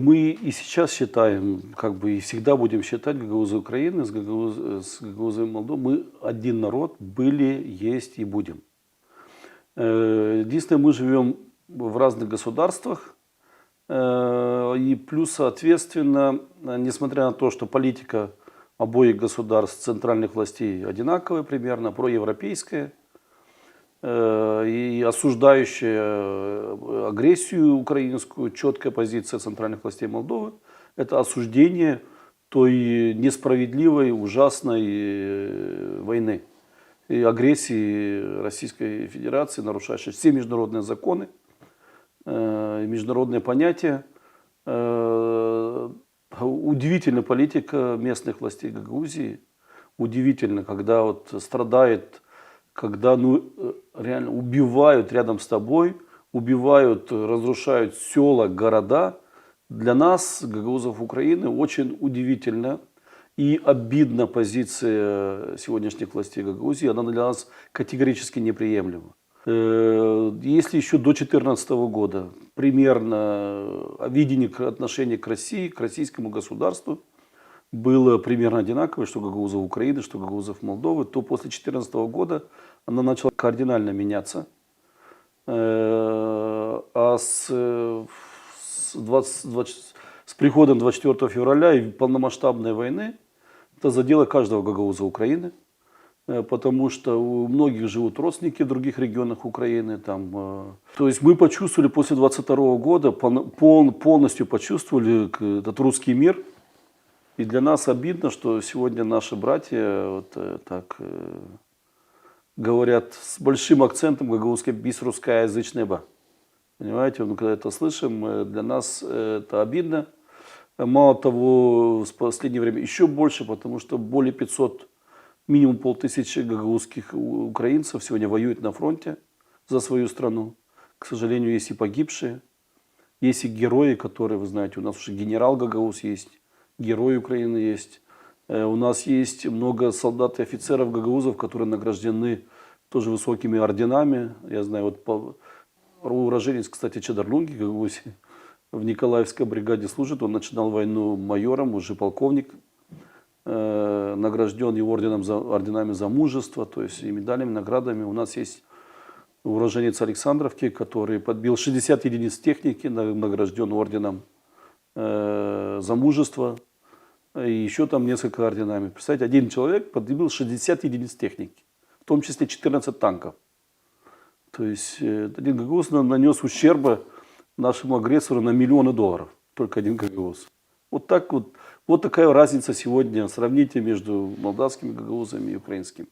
Мы и сейчас считаем, как бы и всегда будем считать гагаузы Украины с гагаузами Молдовы. Мы один народ были, есть и будем. Единственное, мы живем в разных государствах. И плюс, соответственно, несмотря на то, что политика обоих государств, центральных властей одинаковая примерно, проевропейская, и осуждающая агрессию украинскую, четкая позиция центральных властей Молдовы, это осуждение той несправедливой, ужасной войны и агрессии Российской Федерации, нарушающей все международные законы, международные понятия. Удивительная политика местных властей Гагаузии. Удивительно, когда вот страдает, когда реально убивают рядом с тобой, убивают, разрушают села, города. Для нас, гагаузов Украины, очень удивительно и обидна позиция сегодняшних властей Гагаузии. Она для нас категорически неприемлема. Если еще до 2014 года примерно видение отношения к России, к российскому государству было примерно одинаковое, что гагаузов Украины, что гагаузов Молдовы, то после 2014 года она начала кардинально меняться. А с приходом 24 февраля и полномасштабной войны это задело каждого гагауза Украины. Потому что у многих живут родственники в других регионах Украины. То есть мы почувствовали после 22 года, полностью почувствовали этот русский мир. И для нас обидно, что сегодня наши братья так говорят с большим акцентом гагаузский бис русскоязычный ба. Понимаете, когда это слышим, для нас это обидно. Мало того, в последнее время еще больше, потому что более 500, минимум 500 гагаузских украинцев сегодня воюют на фронте за свою страну. К сожалению, есть и погибшие, есть и герои, которые, вы знаете, у нас уже генерал Гагаус есть, герой Украины есть. У нас есть много солдат и офицеров гагаузов, которые награждены тоже высокими орденами. Я знаю, вот уроженец, кстати, Чедарлунги, Гагаузии, в Николаевской бригаде служит. Он начинал войну майором, уже полковник. Награжден и орденами за мужество, то есть и медалями, наградами. У нас есть уроженец Александровки, который подбил 60 единиц техники, награжден орденом за мужество. И еще там несколько орденами. Представляете, один человек подбил 60 единиц техники, в том числе 14 танков. То есть один гагаuz нанес ущерба нашему агрессору на миллионы долларов. Только один гагаuz. Вот так вот. Вот такая разница сегодня. Сравните между молдавскими гагаузами и украинскими.